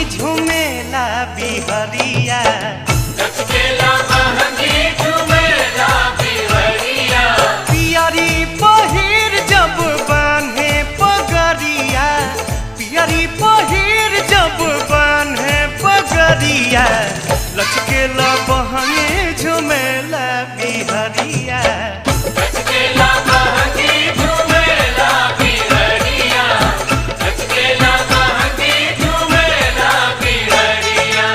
बहंगी झुमेला बिहरिया लचकेला बहंगी झुमेला बिहरिया पियरी पहिर जब बान्हे पगरिया पियरी पहिर जब बान्हे पगरिया लचकेला बहंगी झुमेला बिहरिया लचकेला बहंगी झुमेला बिहरिया लचकेला बहंगी झुमेला बिहरिया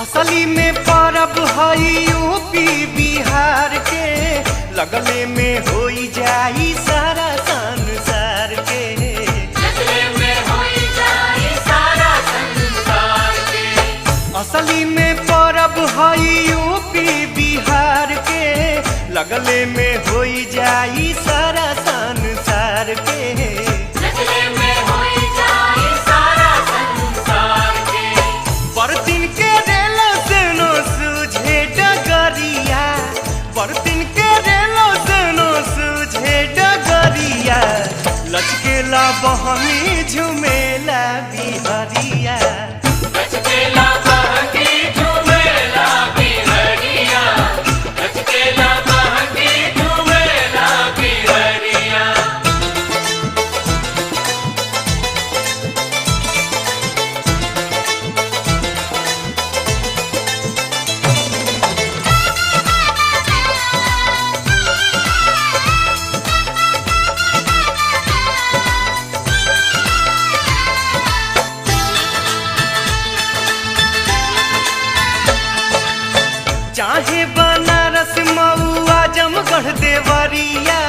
असली में परब हई यूपी बिहार के लगले में होई जाई सारा संसार के लगले में होई जाई सारा संसार के असली में परब हई यूपी बिहार के लगले में होई जाई सारा संसार के लगले में होई जाई सारा संसार के बरतिन के रेलो सेनो सूझे डगरिया बरतिन के रेलो सेनो सूझे डगरिया लचकेला बहंगी झुमेला बिहरिया लचकेला बहंगी झुमेला बिहरिया लचकेला बहंगी झुमेला बिहरिया चाहे बनारस मऊ आजमगढ़ देवरिया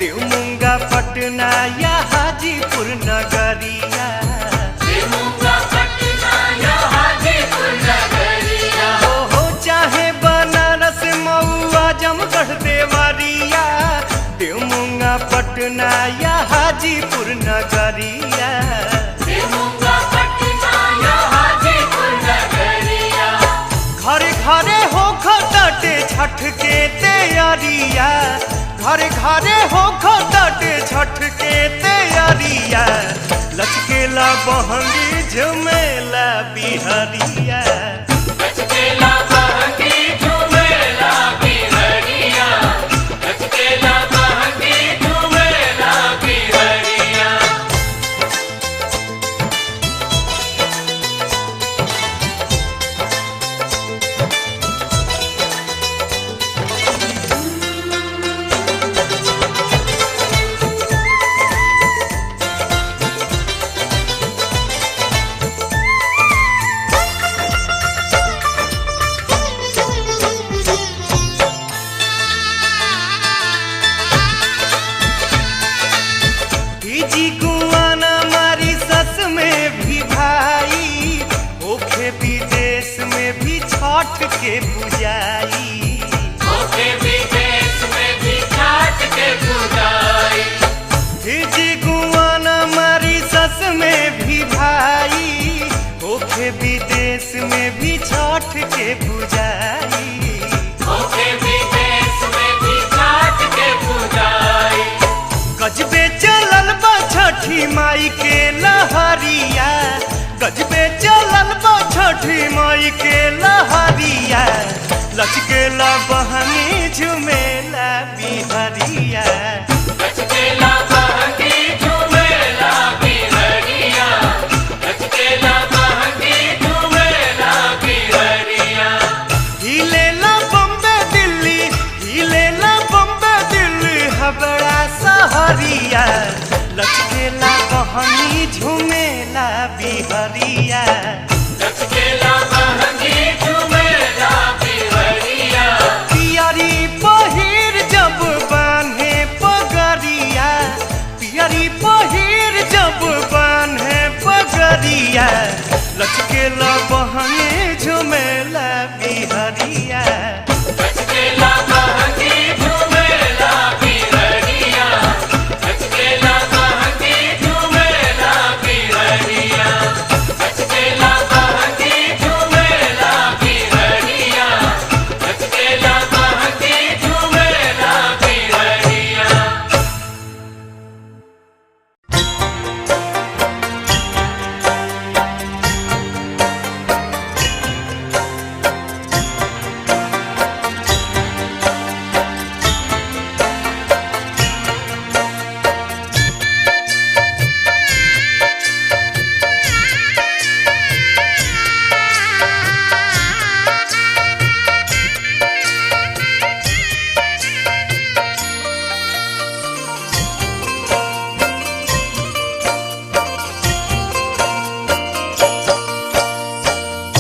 देवमुंगा पटना या हाजीपुर नगरिया देवमुंगा पटना या हाजीपुर नगरिया हो चाहे बनारस मऊ आजमगढ़ देवरिया देवमुंगा पटना या हाजीपुर नगरिया देवमुंगा पटना या हाजीपुर नगरिया घरे घरे हो खटे छठ के तैयारिया घरे घरे हो खटे छठ के तैयारिया लचकेला बहंगी झुमेला बिहरिया लचकेला बहंगी झुमेला बिहरिया लचकेला बहंगी झुमेला बिहरिया भीजी गुआना मारी सस में भी भाई ओखे विदेश में भी छठ के पुजाई ओके विदेश में भी छठ के पूजाई भीजी गुआना मारी सस में भी भाई ओखे विदेश में भी छठ के पुजाई ओके विदेश में भी छठ के पूजाई गजबे चलल बा छठी माई के लहरिया गजबे चलल बा छठी माई के लहरिया लचकेला बहंगी झुमेला बिहरिया लचकेला बहंगी झुमेला बिहरिया लचकेला बहंगी झुमेला बिहरिया हिलेला बम्बे दिल्ली हिलेला बम्बे दिल्ली हबड़ा सहरिया लचकेला बहंगी झुमेला बिहरिया लचकेला बहंगी झुमेला बिहरिया पियरी पहिर जब बान्हे पग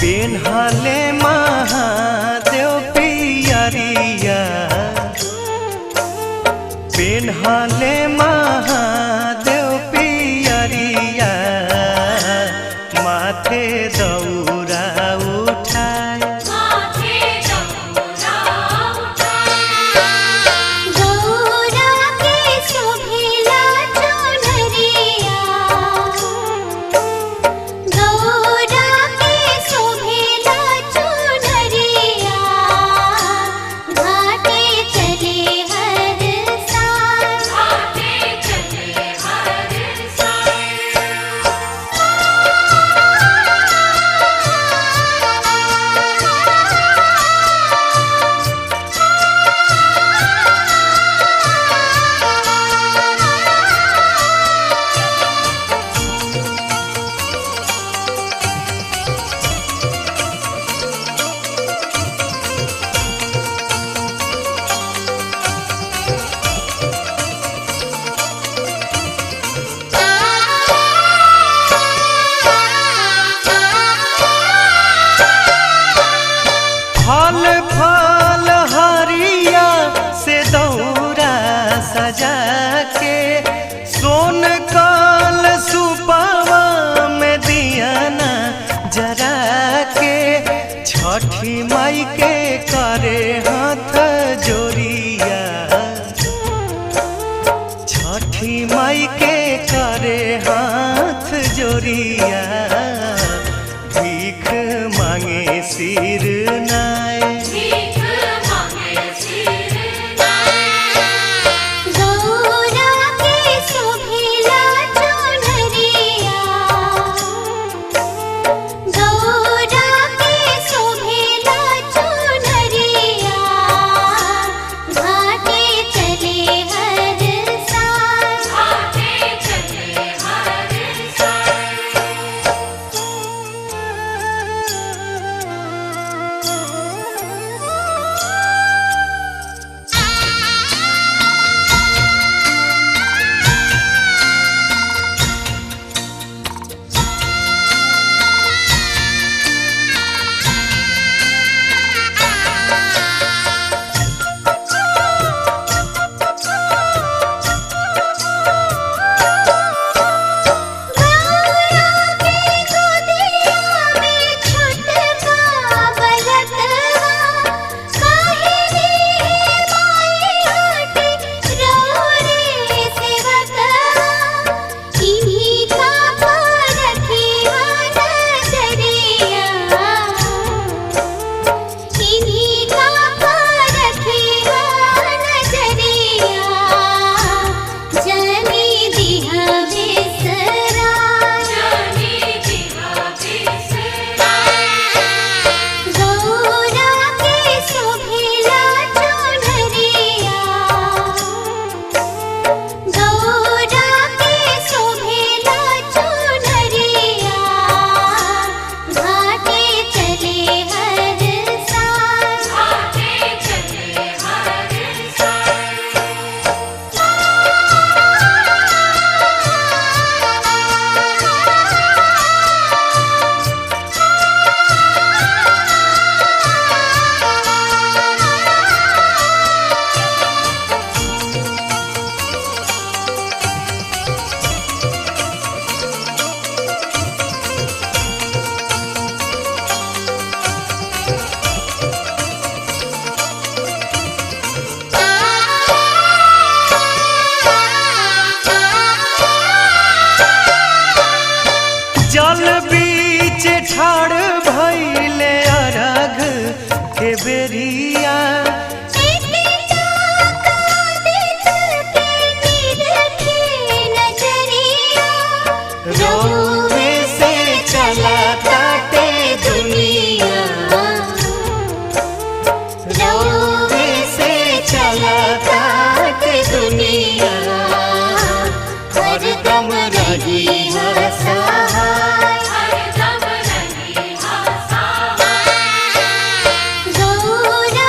पेन्हले महादेव पियरिया पेन्हले महादेव पियरिया माथे दौरा उठाए गौरा के शोभिला चुनरिया गौरा के शोभिला चुनरिया घाटे चले हर साल फल फल हरिया से दौरा सजा के सोन काल सुपावा में दियाना जरा के छठी माई के करे हाथ जोड़िया छठी माई के करे हाथ जोड़िया भीख मांगे सिर नाय गौरा के शोभिला चुनरिया गौरा के शोभिला चुनरिया घाटे चले हर साल जल बीच ठाड़ भइले अरघ के बेरिया रोवे से चला काटे दुनिया रोवे से चला काटे दुनिया हरदम रही है सहाय गौरा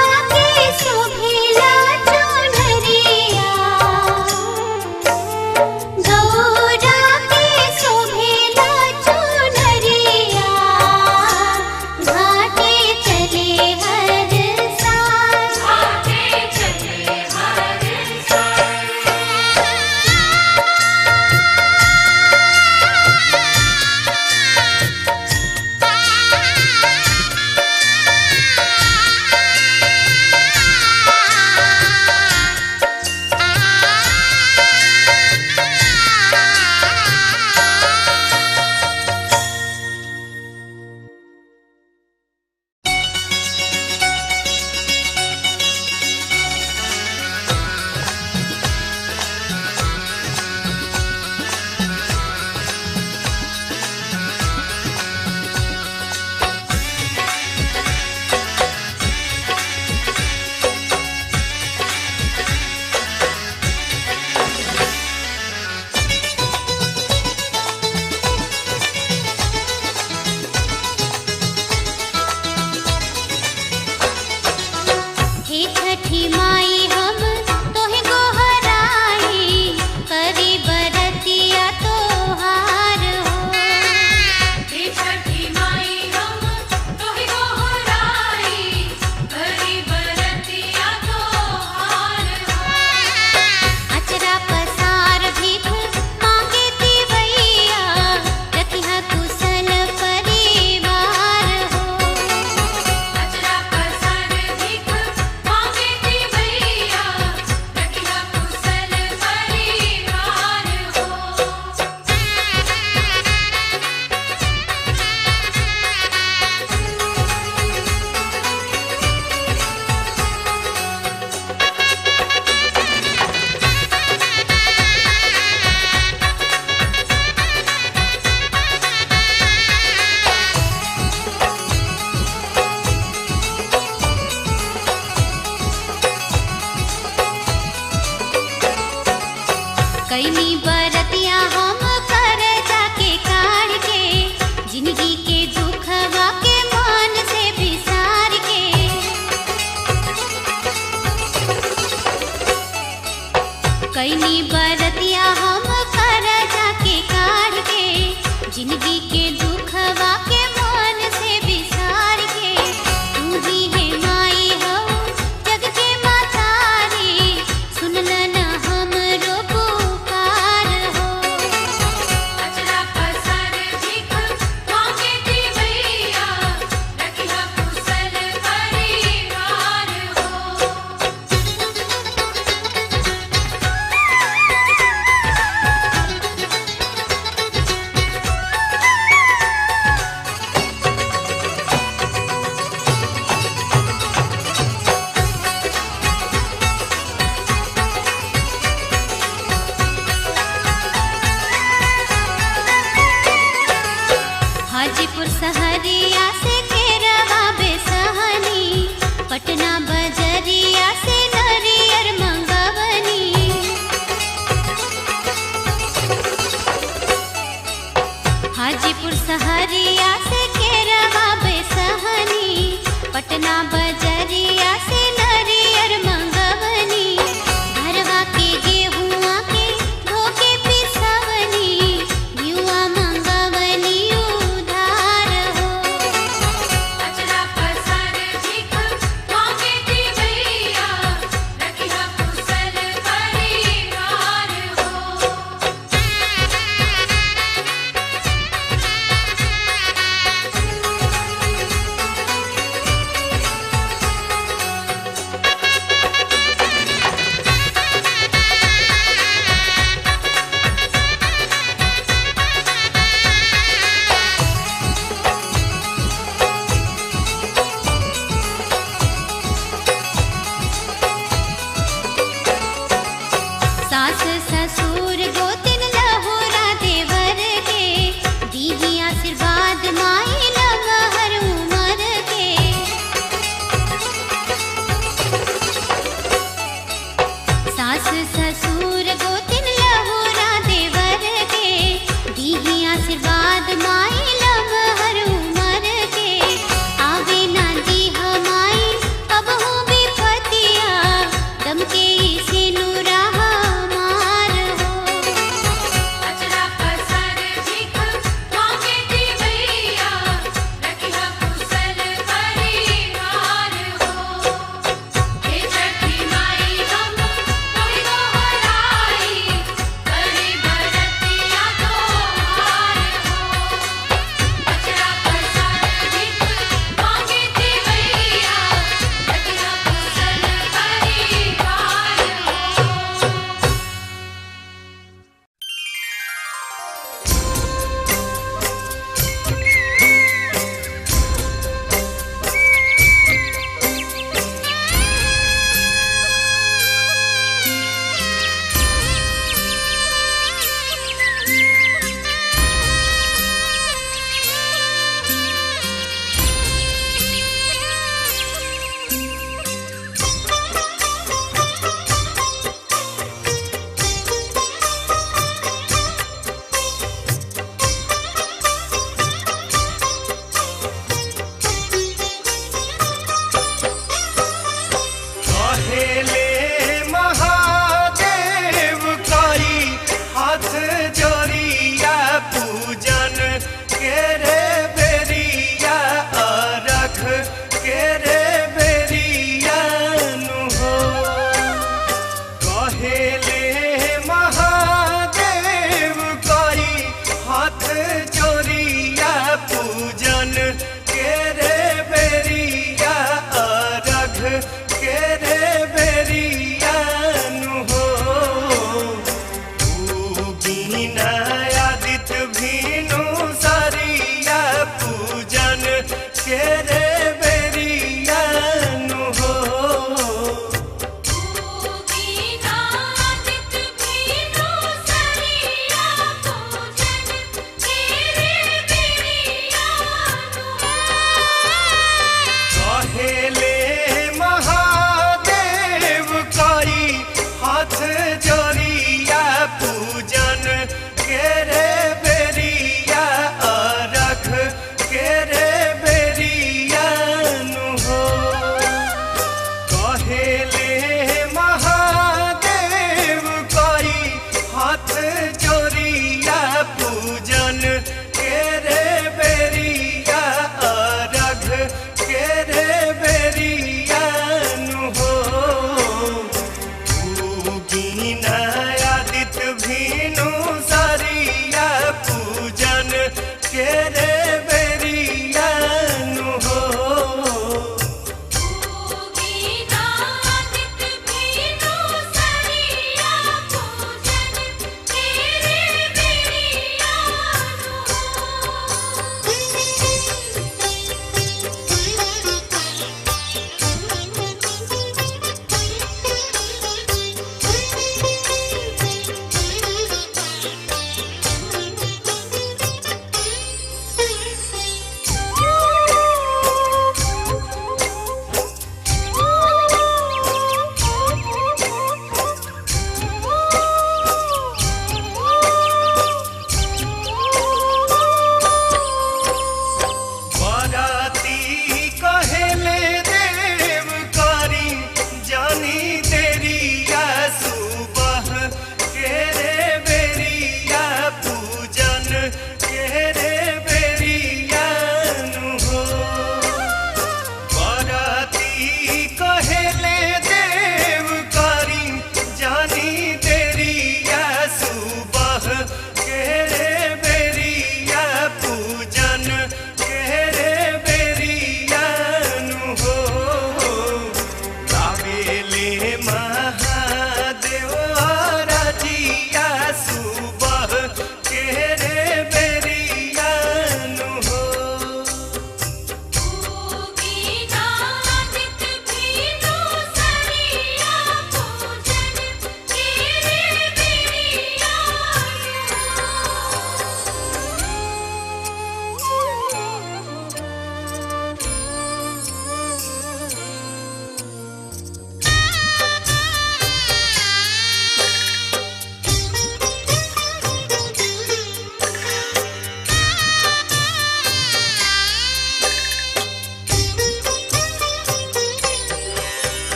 कैनी बरतिया हम कर जाके काढ़ के, जिंदगी के दुखवा के मन से बिसार के। तू ही है माई हो जग के मातारी, सुनल न हमरो पुकार हो। अचरा पसार भीख मांगे दी भैया, रखिया कुशल परिवार हो। हाजीपुर सहरिया से केरवा बेसहनी, पटना बजरिया से नरियर मंगवनी। हाजीपुर सहरिया से केरवा बेसहनी, पटना बजरिया से नरियर मंगवनी। घरवा के गेहुआ के धोके पिसवनी, युवा मंगवनी उधार हो। अचरा पसार भीख मांगे दी भैया, रखिया कुशल परिवार हो। सास ससुर गोतिन लहुरा देवर के, दीदी आशीर्वाद माई लमहर उमर के। सास ससुर गोतिन लहुरा देवर के, दीदी आशीर्वाद माई लमहर उमर के। आवे ना दीह माई कबहू विपतिया, दम के से नूरा हमार हो। अचरा पसार भीख मांगे दी भैया, रखिया कुशल परिवार हो। हे छठी माई हम तोरी दोहराई, करी बरतिया तोहार हो। अचरा पसार भीख मांगे दी भैया, रखिया कुशल परिवार हो। कहेले महादेव करी हाथ जोड़िया, पूजन के रे बेरिया, अरख के रे बेरिया नु हो। कहेले महादेव करी हाथ जोड़िया, पूजन के रे बेरिया, अरख के रे बेरिया नु हो। बीना आदित्य भीनु सरिया, पूजन के रे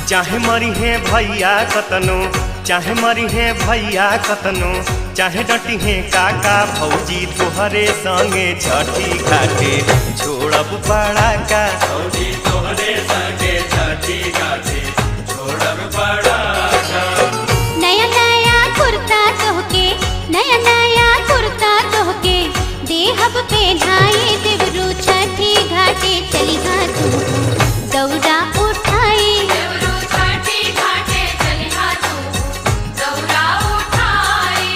चाहे मरी है भैया कतनो, चाहे मरी है भैया कतनो, चाहे डटी है काका भौजी तोहरे संगे छठी घाटे छोड़ब बड़ा का। भौजी तोहरे संगे छठी घाटे छोड़ब बड़ा का। नया नया कुर्ता तोहके, नया नया कुर्ता तोहके देहब पहनाई देवरू छठी घाटे चलिहा तू दौड़ा उठाई। देवरू छठी घाटे चलिहा तू दौरा उठाई।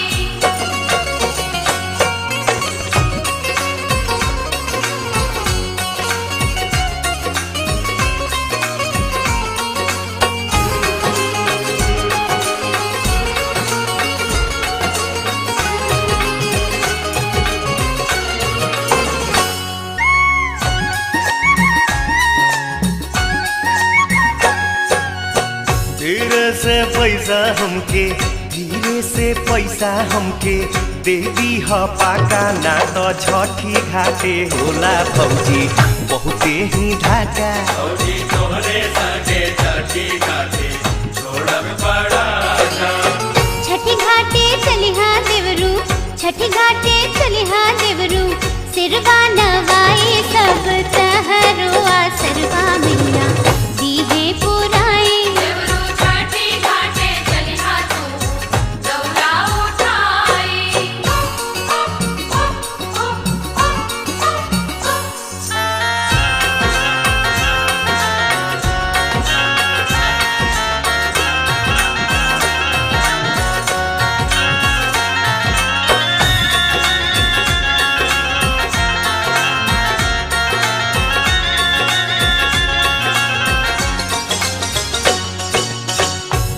धीरे से पैसा हमके, धीरे से पैसा हमके दे दी ह पाका, ना तो छठी घाटे होला भौजी बहुते ही ढाका। भौजी तोहरे संगे छठी घाटे छोड़ब बड़ा का। छठी घाटे चलिहा देवरू, छठी घाटे चलिहा देवरू सिरवा नवाई सब तहरो आसरवा मैया दीहे पुराई। देवरू छठी घाटे चलिहा तू दौरा उठाई।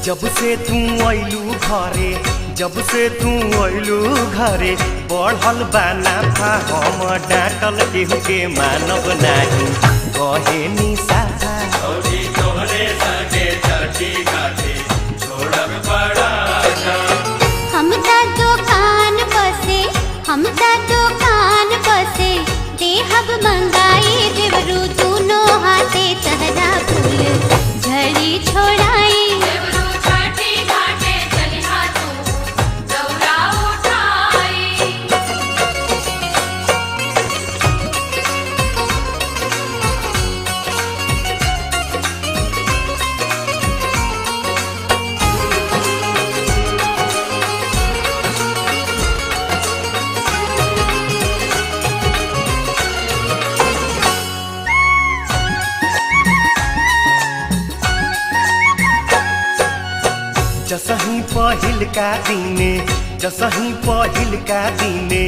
जब से तू अइलू घरे, जब से तू अइलू घरे बढ़ल बाना था हम डांटल केहू के मानब नाही कहे निसाहा। भौजी तोहरे संगे छठी घाटे छोड़ब बड़ा का। हम ता दुकान बसे, हम ता दुकान बसे देहब मंगाई देवरू दोनों हाथे तहरा फूल झड़ी छोड़ाई। देवरू छठी घाटे चलिहा तू दौरा उठाई। जसही पहिल का दिने, जसही पहिल का दिने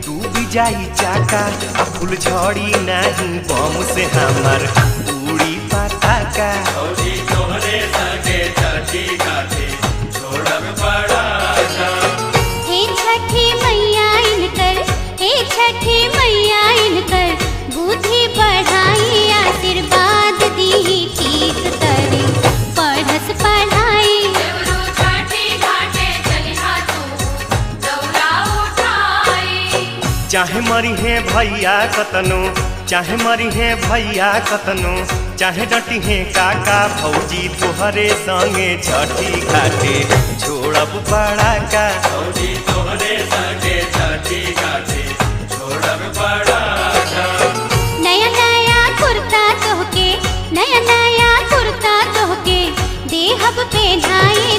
डूबी जाई चाका, आ फूल झड़ी नाही बम से हमार उड़ी पटाका। भौजी तोहरे संगे छठी घाटे छोड़ब बड़ा का। हे छठी मैया इनकर, हे छठी मैया इनकर बुद्धि बढ़ाई आशीर्वाद दीही ठीक करे पढ़स पढ़ाई। देवरू छठी घाटे चलिहा तू दौरा उठाई। चाहे मरी है भैया कतनो, चाहे मरी है भैया कतनो, चाहे डटी है काका भौजी तोहरे संगे छठी घाटे छोड़ब बड़ा का। भौजी तोहरे संगे छठी घाटे छोड़ब बड़ा का। नया नया कुर्ता तोहके, नया नया कुर्ता तोहके देहब पहनाई